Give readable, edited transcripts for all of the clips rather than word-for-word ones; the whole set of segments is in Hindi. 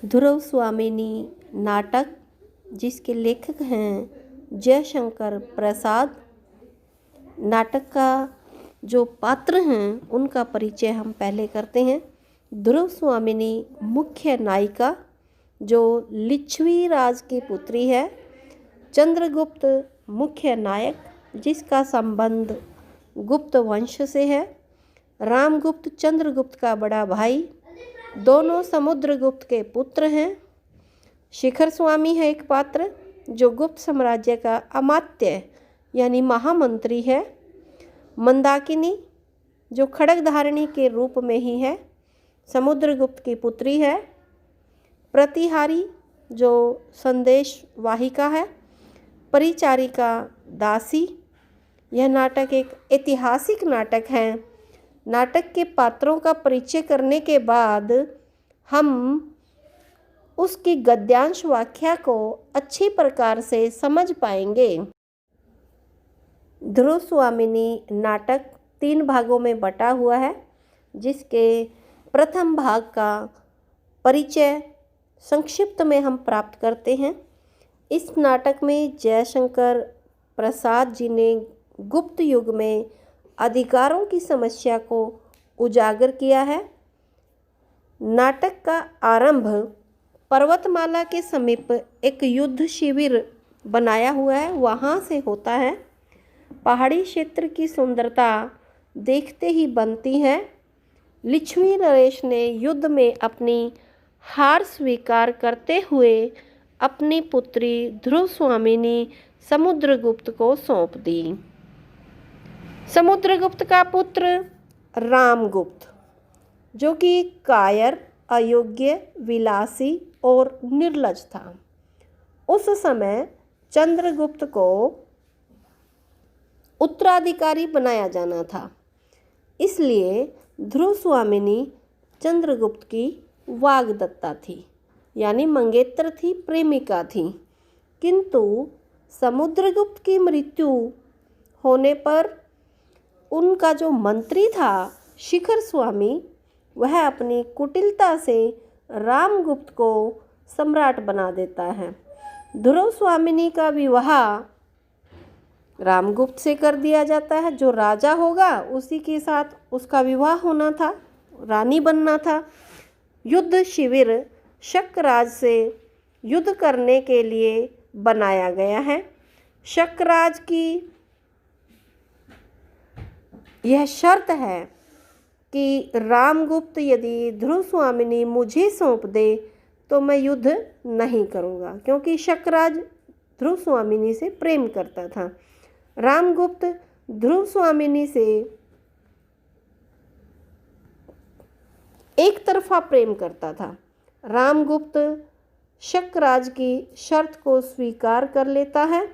ध्रुव स्वामिनी नाटक जिसके लेखक हैं जयशंकर प्रसाद। नाटक का जो पात्र हैं उनका परिचय हम पहले करते हैं। ध्रुव स्वामिनी मुख्य नायिका जो लिच्छवी राज की पुत्री है। चंद्रगुप्त मुख्य नायक जिसका संबंध गुप्त वंश से है। रामगुप्त चंद्रगुप्त का बड़ा भाई, दोनों समुद्रगुप्त के पुत्र हैं। शिखर स्वामी है एक पात्र जो गुप्त साम्राज्य का अमात्य यानी महामंत्री है। मंदाकिनी जो खड्गधारिणी के रूप में ही है, समुद्रगुप्त की पुत्री है। प्रतिहारी जो संदेश वाहिका है। परिचारिका दासी। यह नाटक एक ऐतिहासिक नाटक है। नाटक के पात्रों का परिचय करने के बाद हम उसकी गद्यांश व्याख्या को अच्छी प्रकार से समझ पाएंगे। ध्रुव स्वामिनी नाटक 3 भागों में बटा हुआ है, जिसके प्रथम भाग का परिचय संक्षिप्त में हम प्राप्त करते हैं। इस नाटक में जयशंकर प्रसाद जी ने गुप्त युग में अधिकारों की समस्या को उजागर किया है। नाटक का आरंभ पर्वतमाला के समीप एक युद्ध शिविर बनाया हुआ है, वहाँ से होता है। पहाड़ी क्षेत्र की सुंदरता देखते ही बनती है। लिच्छवी नरेश ने युद्ध में अपनी हार स्वीकार करते हुए अपनी पुत्री ध्रुव स्वामिनी समुद्रगुप्त को सौंप दी। समुद्रगुप्त का पुत्र रामगुप्त जो कि कायर, अयोग्य, विलासी और निर्लज था। उस समय चंद्रगुप्त को उत्तराधिकारी बनाया जाना था, इसलिए ध्रुव स्वामिनी चंद्रगुप्त की वाग्दत्ता थी, यानी मंगेतर थी, प्रेमिका थी। किंतु समुद्रगुप्त की मृत्यु होने पर उनका जो मंत्री था शिखर स्वामी, वह अपनी कुटिलता से रामगुप्त को सम्राट बना देता है। ध्रुव स्वामिनी का विवाह रामगुप्त से कर दिया जाता है। जो राजा होगा उसी के साथ उसका विवाह होना था, रानी बनना था। युद्ध शिविर शक्राज से युद्ध करने के लिए बनाया गया है। शक्राज की यह शर्त है कि रामगुप्त यदि ध्रुव स्वामिनी मुझे सौंप दे तो मैं युद्ध नहीं करूँगा, क्योंकि शक्राज ध्रुव स्वामिनी से प्रेम करता था। रामगुप्त ध्रुव स्वामिनी से एक तरफा प्रेम करता था। रामगुप्त शक्राज की शर्त को स्वीकार कर लेता है,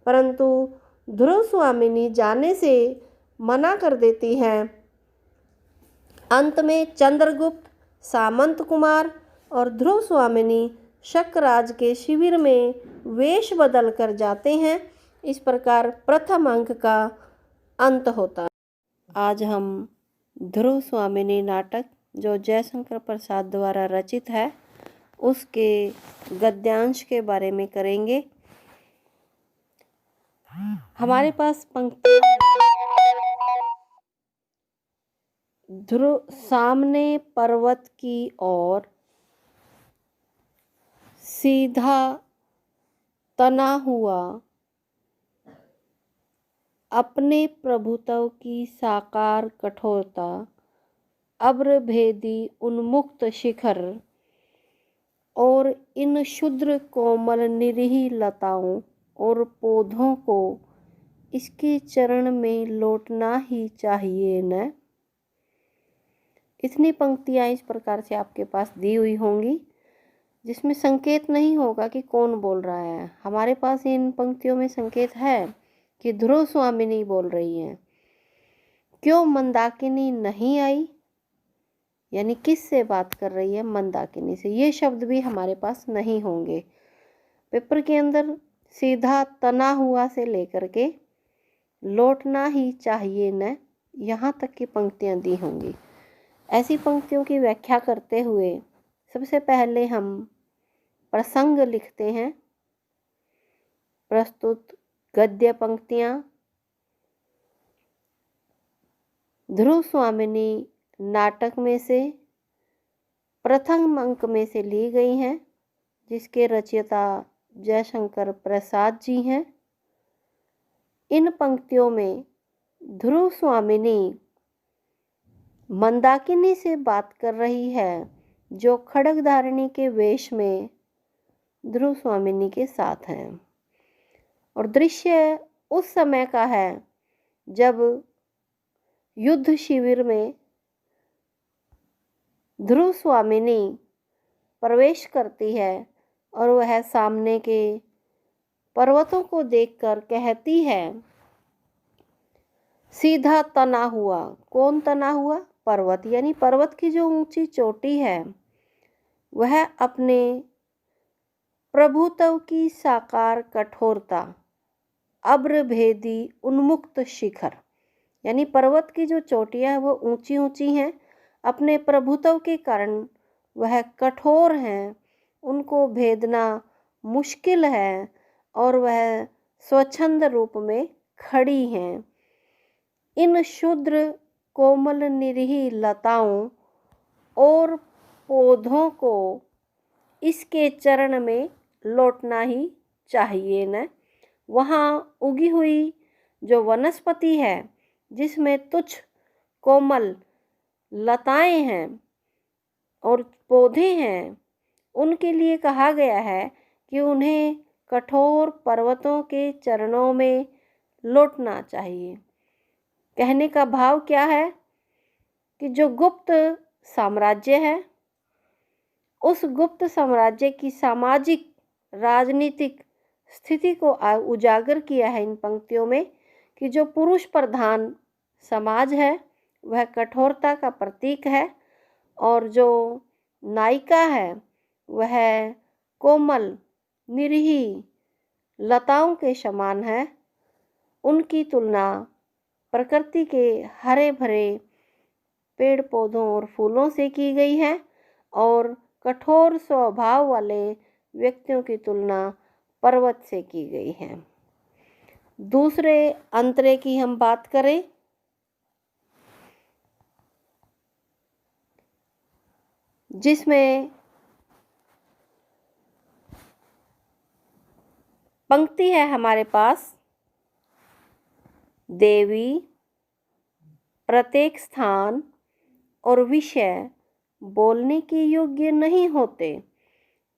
परंतु ध्रुव स्वामिनी जाने से मना कर देती है। अंत में चंद्रगुप्त, सामंत कुमार और ध्रुव स्वामिनी शक्राज के शिविर में वेश बदल कर जाते हैं। इस प्रकार प्रथम अंक का अंत होता है। आज हम ध्रुव स्वामिनी नाटक जो जयशंकर प्रसाद द्वारा रचित है उसके गद्यांश के बारे में करेंगे। हमारे पास पंक्ति ध्रुव सामने पर्वत की ओर सीधा तना हुआ अपने प्रभुत्व की साकार कठोरता, अब्रभेदी उन्मुक्त शिखर और इन शुद्र कोमल निरीह लताओं और पौधों को इसके चरण में लौटना ही चाहिए न। इतनी पंक्तियाँ इस प्रकार से आपके पास दी हुई होंगी, जिसमें संकेत नहीं होगा कि कौन बोल रहा है। हमारे पास इन पंक्तियों में संकेत है कि ध्रुव स्वामिनी बोल रही हैं। क्यों मंदाकिनी नहीं आई, यानी किस से बात कर रही है? मंदाकिनी से। ये शब्द भी हमारे पास नहीं होंगे। पेपर के अंदर सीधा तना हुआ से लेकर के लौटना ही चाहिए न, यहाँ तक की पंक्तियाँ दी होंगी। ऐसी पंक्तियों की व्याख्या करते हुए सबसे पहले हम प्रसंग लिखते हैं। प्रस्तुत गद्य पंक्तियाँ ध्रुव स्वामिनी नाटक में से प्रथम अंक में से ली गई हैं, जिसके रचयिता जयशंकर प्रसाद जी हैं। इन पंक्तियों में ध्रुव स्वामिनी मंदाकिनी से बात कर रही है, जो खड्गधारिणी के वेश में ध्रुव स्वामिनी के साथ हैं, और दृश्य उस समय का है जब युद्ध शिविर में ध्रुव स्वामिनी प्रवेश करती है और वह सामने के पर्वतों को देखकर कहती है, सीधा तना हुआ। कौन तना हुआ? पर्वत, यानी पर्वत की जो ऊंची चोटी है वह अपने प्रभुत्व की साकार कठोरता, अब्रभेदी उन्मुक्त शिखर, यानी पर्वत की जो चोटियां वो ऊंची ऊंची हैं, अपने प्रभुत्व के कारण वह कठोर हैं, उनको भेदना मुश्किल है और वह स्वच्छंद रूप में खड़ी हैं। इन शुद्र कोमल निरीह लताओं और पौधों को इसके चरण में लौटना ही चाहिए न। वहाँ उगी हुई जो वनस्पति है, जिसमें तुच्छ कोमल लताएं हैं और पौधे हैं, उनके लिए कहा गया है कि उन्हें कठोर पर्वतों के चरणों में लौटना चाहिए। कहने का भाव क्या है कि जो गुप्त साम्राज्य है, उस गुप्त साम्राज्य की सामाजिक राजनीतिक स्थिति को उजागर किया है इन पंक्तियों में, कि जो पुरुष प्रधान समाज है वह कठोरता का प्रतीक है, और जो नायिका है वह कोमल निरीह लताओं के समान है। उनकी तुलना प्रकृति के हरे भरे पेड़ पौधों और फूलों से की गई है, और कठोर स्वभाव वाले व्यक्तियों की तुलना पर्वत से की गई है। दूसरे अंतरे की हम बात करें, जिसमें पंक्ति है हमारे पास, देवी प्रत्येक स्थान और विषय बोलने के योग्य नहीं होते।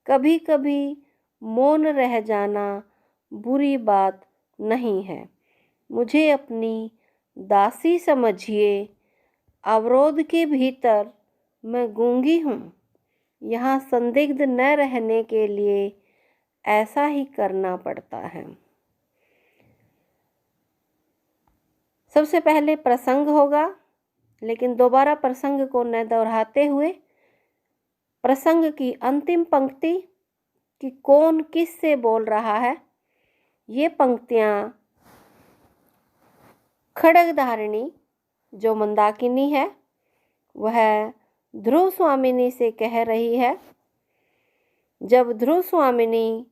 कभी कभी मौन रह जाना बुरी बात नहीं है। मुझे अपनी दासी समझिए, अवरोध के भीतर मैं गूंगी हूँ। यहाँ संदिग्ध न रहने के लिए ऐसा ही करना पड़ता है। सबसे पहले प्रसंग होगा, लेकिन दोबारा प्रसंग को न दोहराते हुए प्रसंग की अंतिम पंक्ति कि कौन किस से बोल रहा है, ये पंक्तियाँ खड्गधारिणी जो मंदाकिनी है वह ध्रुव स्वामिनी से कह रही है। जब ध्रुव स्वामिनी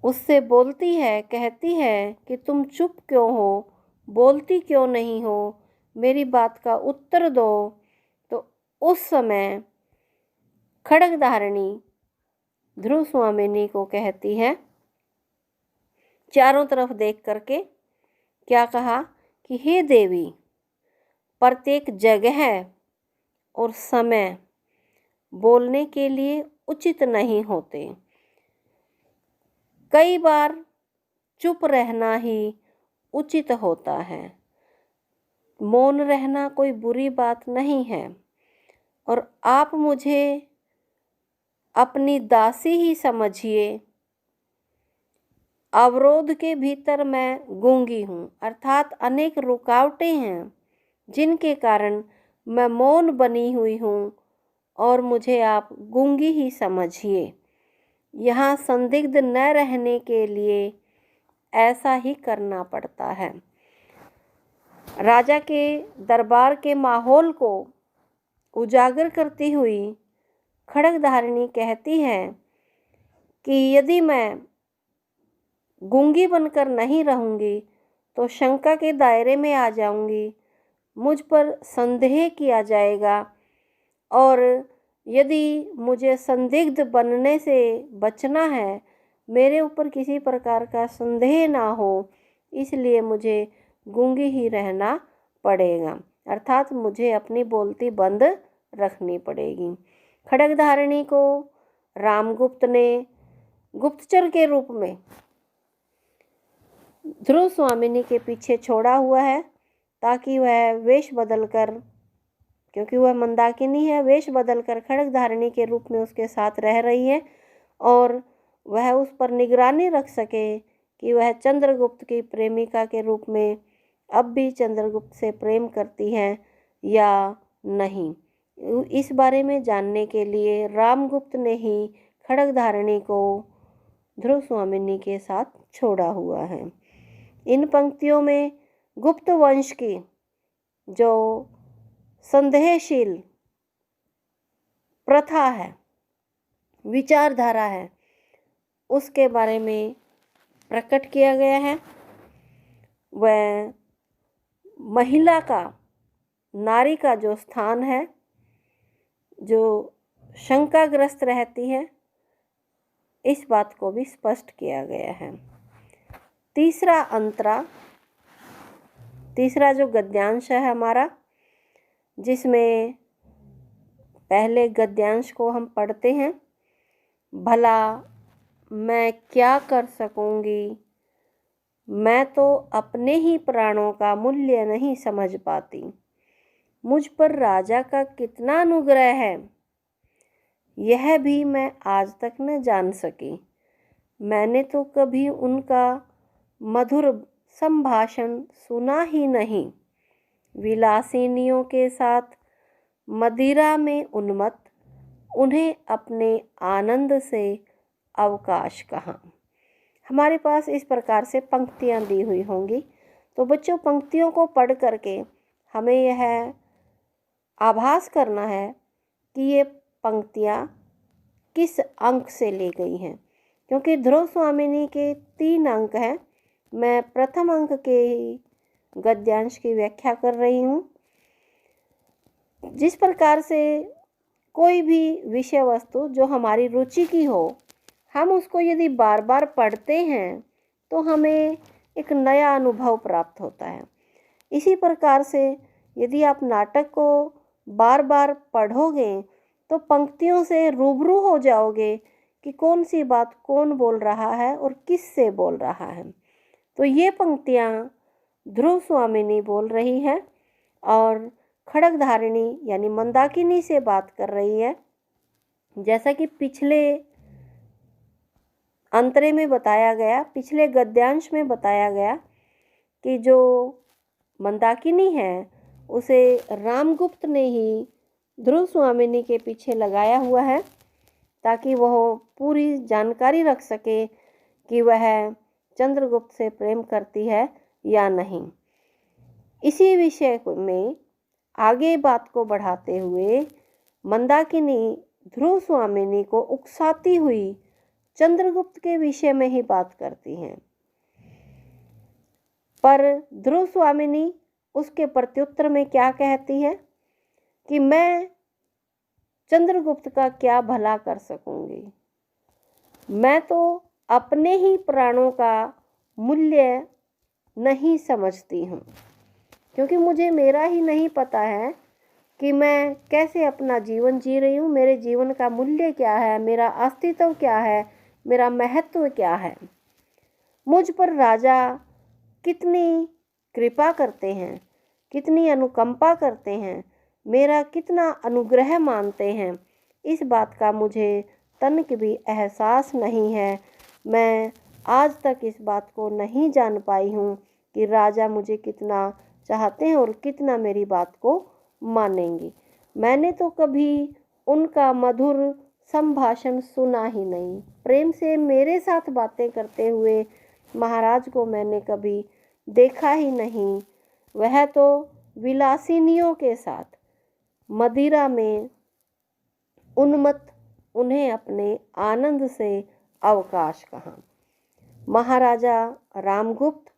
उससे बोलती है, कहती है कि तुम चुप क्यों हो, बोलती क्यों नहीं हो, मेरी बात का उत्तर दो, तो उस समय खड्गधारिणी ध्रुव स्वामिनी को कहती है, चारों तरफ देख करके क्या कहा कि हे देवी, प्रत्येक जगह और समय बोलने के लिए उचित नहीं होते। कई बार चुप रहना ही उचित होता है। मौन रहना कोई बुरी बात नहीं है, और आप मुझे अपनी दासी ही समझिए, अवरोध के भीतर मैं गूंगी हूँ, अर्थात अनेक रुकावटें हैं जिनके कारण मैं मौन बनी हुई हूँ, और मुझे आप गूंगी ही समझिए। यहाँ संदिग्ध न रहने के लिए ऐसा ही करना पड़ता है। राजा के दरबार के माहौल को उजागर करती हुई खड्गधारिणी कहती है कि यदि मैं गूंगी बनकर नहीं रहूँगी तो शंका के दायरे में आ जाऊँगी, मुझ पर संदेह किया जाएगा, और यदि मुझे संदिग्ध बनने से बचना है, मेरे ऊपर किसी प्रकार का संदेह ना हो, इसलिए मुझे गूंगी ही रहना पड़ेगा, अर्थात मुझे अपनी बोलती बंद रखनी पड़ेगी। खड्गधारिणी को रामगुप्त ने गुप्तचर के रूप में ध्रुव स्वामिनी के पीछे छोड़ा हुआ है, ताकि वह वेश बदलकर, क्योंकि वह मंदाकिनी है, वेश बदलकर खड्गधारिणी के रूप में उसके साथ रह रही है, और वह उस पर निगरानी रख सके कि वह चंद्रगुप्त की प्रेमिका के रूप में अब भी चंद्रगुप्त से प्रेम करती है या नहीं। इस बारे में जानने के लिए रामगुप्त ने ही खड्गधारिणी को ध्रुव स्वामिनी के साथ छोड़ा हुआ है। इन पंक्तियों में गुप्त वंश की जो संदेहशील प्रथा है, विचारधारा है, उसके बारे में प्रकट किया गया है। वह महिला का, नारी का जो स्थान है, जो शंकाग्रस्त रहती है, इस बात को भी स्पष्ट किया गया है। तीसरा जो गद्यांश है हमारा, जिसमें पहले गद्यांश को हम पढ़ते हैं। भला मैं क्या कर सकूंगी, मैं तो अपने ही प्राणों का मूल्य नहीं समझ पाती, मुझ पर राजा का कितना अनुग्रह है, यह भी मैं आज तक न जान सकी। मैंने तो कभी उनका मधुर संभाषण सुना ही नहीं। विलासिनियों के साथ मदिरा में उन्मत्त, उन्हें अपने आनंद से अवकाश कहाँ। हमारे पास इस प्रकार से पंक्तियाँ दी हुई होंगी, तो बच्चों पंक्तियों को पढ़ करके हमें यह आभास करना है कि ये पंक्तियाँ किस अंक से ली गई हैं, क्योंकि ध्रुव स्वामिनी के 3 अंक हैं। मैं प्रथम अंक के ही गद्यांश की व्याख्या कर रही हूँ। जिस प्रकार से कोई भी विषय वस्तु जो हमारी रुचि की हो, हम उसको यदि बार बार पढ़ते हैं तो हमें एक नया अनुभव प्राप्त होता है। इसी प्रकार से यदि आप नाटक को बार बार पढ़ोगे तो पंक्तियों से रूबरू हो जाओगे कि कौन सी बात कौन बोल रहा है और किस से बोल रहा है। तो ये पंक्तियाँ ध्रुव स्वामिनी बोल रही है और खड्गधारिणी यानी मंदाकिनी से बात कर रही है। जैसा कि पिछले अंतरे में बताया गया, पिछले गद्यांश में बताया गया कि जो मंदाकिनी है उसे रामगुप्त ने ही ध्रुव स्वामिनी के पीछे लगाया हुआ है, ताकि वह पूरी जानकारी रख सके कि वह चंद्रगुप्त से प्रेम करती है या नहीं। इसी विषय में आगे बात को बढ़ाते हुए मंदाकिनी ध्रुव स्वामिनी को उकसाती हुई चंद्रगुप्त के विषय में ही बात करती हैं, पर ध्रुव स्वामिनी उसके प्रत्युत्तर में क्या कहती है कि मैं चंद्रगुप्त का क्या भला कर सकूंगी, मैं तो अपने ही प्राणों का मूल्य नहीं समझती हूँ, क्योंकि मुझे मेरा ही नहीं पता है कि मैं कैसे अपना जीवन जी रही हूँ, मेरे जीवन का मूल्य क्या है, मेरा अस्तित्व क्या है, मेरा महत्व क्या है। मुझ पर राजा कितनी कृपा करते हैं, कितनी अनुकंपा करते हैं, मेरा कितना अनुग्रह मानते हैं, इस बात का मुझे तनिक भी एहसास नहीं है। मैं आज तक इस बात को नहीं जान पाई हूँ कि राजा मुझे कितना चाहते हैं और कितना मेरी बात को मानेंगी। मैंने तो कभी उनका मधुर संभाषण सुना ही नहीं। प्रेम से मेरे साथ बातें करते हुए महाराज को मैंने कभी देखा ही नहीं। वह तो विलासिनियों के साथ मदिरा में उन्मत्त, उन्हें अपने आनंद से अवकाश कहाँ। महाराजा रामगुप्त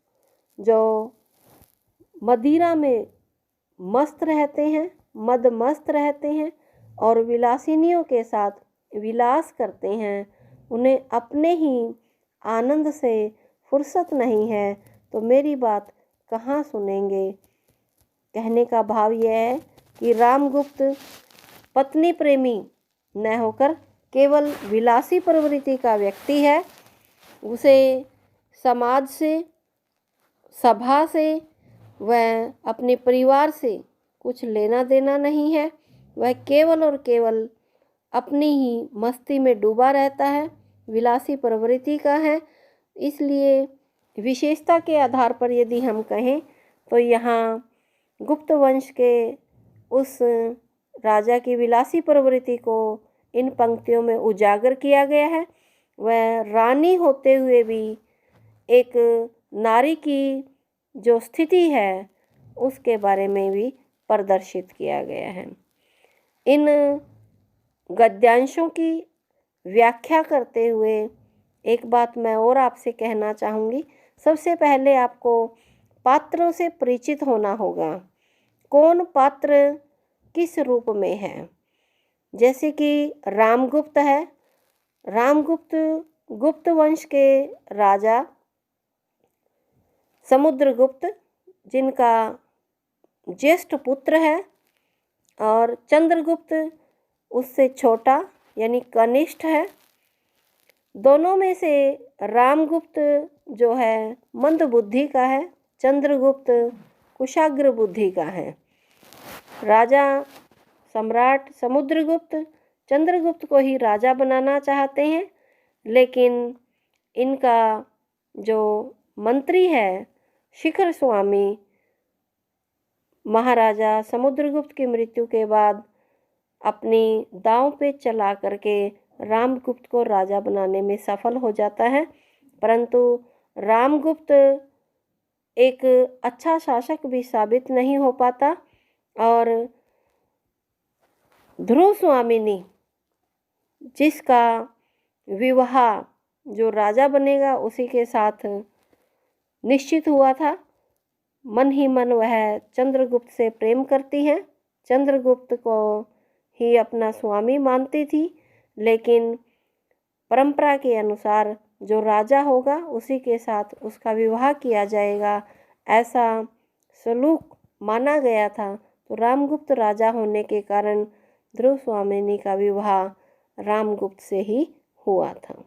जो मदिरा में मस्त रहते हैं, मदमस्त रहते हैं और विलासिनियों के साथ विलास करते हैं, उन्हें अपने ही आनंद से फुर्सत नहीं है, तो मेरी बात कहाँ सुनेंगे। कहने का भाव यह है कि रामगुप्त पत्नी प्रेमी न होकर केवल विलासी प्रवृत्ति का व्यक्ति है। उसे समाज से, सभा से, वह अपने परिवार से कुछ लेना देना नहीं है। वह केवल और केवल अपनी ही मस्ती में डूबा रहता है, विलासी प्रवृत्ति का है। इसलिए विशेषता के आधार पर यदि हम कहें तो यहाँ गुप्त वंश के उस राजा की विलासी प्रवृत्ति को इन पंक्तियों में उजागर किया गया है। वह रानी होते हुए भी एक नारी की जो स्थिति है उसके बारे में भी प्रदर्शित किया गया है। इन गद्यांशों की व्याख्या करते हुए एक बात मैं और आपसे कहना चाहूँगी। सबसे पहले आपको पात्रों से परिचित होना होगा, कौन पात्र किस रूप में है। जैसे कि रामगुप्त है, रामगुप्त गुप्त वंश के राजा समुद्रगुप्त जिनका ज्येष्ठ पुत्र है, और चंद्रगुप्त उससे छोटा यानी कनिष्ठ है। दोनों में से रामगुप्त जो है मंद बुद्धि का है, चंद्रगुप्त कुशाग्र बुद्धि का है। राजा सम्राट समुद्रगुप्त चंद्रगुप्त को ही राजा बनाना चाहते हैं, लेकिन इनका जो मंत्री है शिखर स्वामी महाराजा समुद्रगुप्त की मृत्यु के बाद अपनी दांव पे चला करके रामगुप्त को राजा बनाने में सफल हो जाता है। परंतु रामगुप्त एक अच्छा शासक भी साबित नहीं हो पाता और ध्रुव स्वामिनी जिसका विवाह जो राजा बनेगा उसी के साथ निश्चित हुआ था, मन ही मन वह चंद्रगुप्त से प्रेम करती हैं, चंद्रगुप्त को ही अपना स्वामी मानती थी। लेकिन परंपरा के अनुसार जो राजा होगा उसी के साथ उसका विवाह किया जाएगा, ऐसा सलूक माना गया था। तो रामगुप्त राजा होने के कारण ध्रुव स्वामिनी का विवाह रामगुप्त से ही हुआ था।